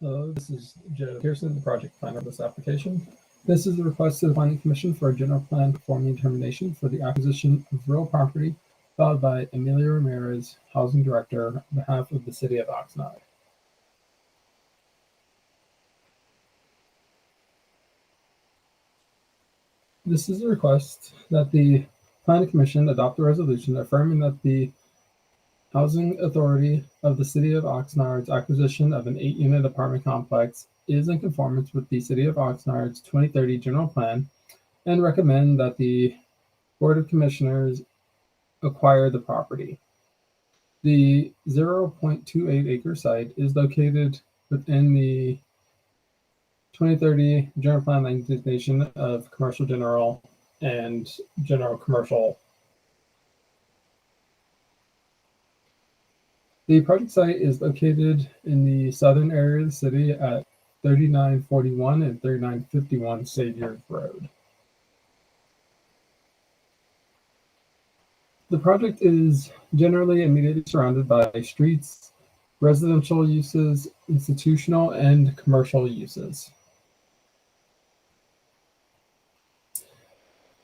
Hello, this is Joe Pearson, the project planner of this application. This is a request to the Planning Commission for a general plan conformity determination for the acquisition of real property filed by Amelia Ramirez, Housing Director, on behalf of the City of Oxnard. This is a request that the Planning Commission adopt a resolution affirming that the Housing Authority of the City of Oxnard's acquisition of an 8-unit apartment complex is in conformance with the City of Oxnard's 2030 general plan and recommend that the Board of Commissioners acquire the property. The 0.28 acre site is located within the 2030 general plan land designation of commercial general and general commercial. The project site is located in the southern area of the city at 3941 and 3951 Saviers Road. The project is generally immediately surrounded by streets, residential uses, institutional, and commercial uses.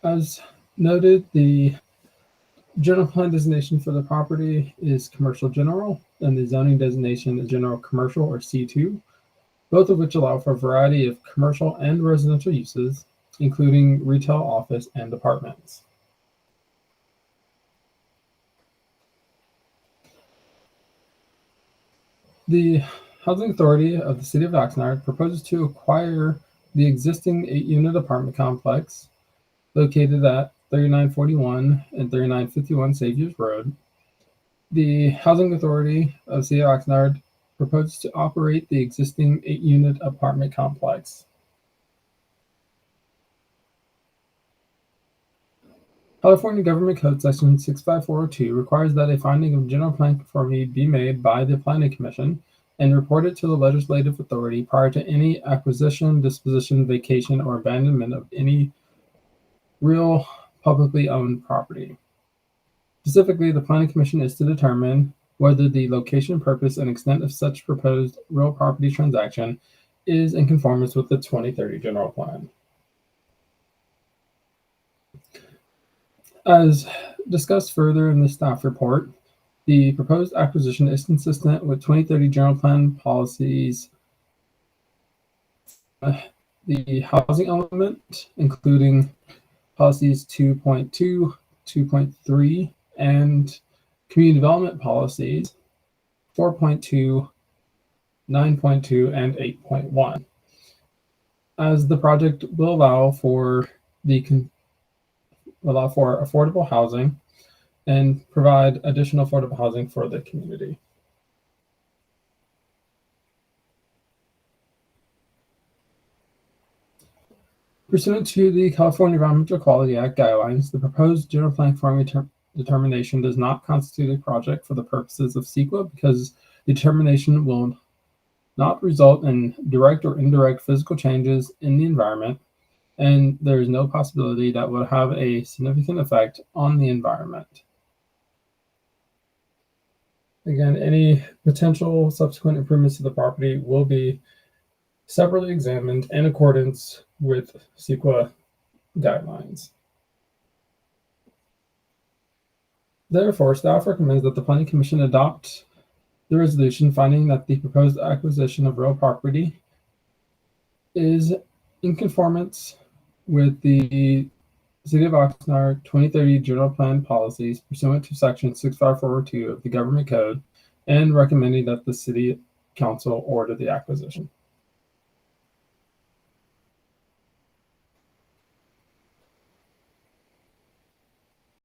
As noted, the general plan designation for the property is commercial general, and the zoning designation is general commercial or C2, both of which allow for a variety of commercial and residential uses, including retail, office, and apartments. The Housing Authority of the City of Oxnard proposes to acquire the existing 8-unit apartment complex located at 3941 and 3951 Saviers Road. The Housing Authority of the City of Oxnard proposes to operate the existing 8-unit apartment complex. California Government Code Section 65402 requires that a finding of general plan conformity be made by the Planning Commission and reported to the legislative authority prior to any acquisition, disposition, vacation, or abandonment of any real publicly owned property. Specifically, the Planning Commission is to determine whether the location, purpose, and extent of such proposed real property transaction is in conformance with the 2030 general plan. As discussed further in the staff report, the proposed acquisition is consistent with 2030 general plan policies. The housing element, including policies 2.2, 2.3, and community development policies 4.2, 9.2, and 8.1, as the project will allow for affordable housing and provide additional affordable housing for the community. Pursuant to the California Environmental Quality Act guidelines, the proposed general plan conformity determination does not constitute a project for the purposes of CEQA because the determination will not result in direct or indirect physical changes in the environment, and there is no possibility that would have a significant effect on the environment. Again, any potential subsequent improvements to the property will be separately examined in accordance with CEQA guidelines. Therefore, staff recommends that the Planning Commission adopt the resolution finding that the proposed acquisition of real property is in conformance with the City of Oxnard 2030 general plan policies pursuant to section 65402 of the Government Code, and recommending that the City Council order the acquisition.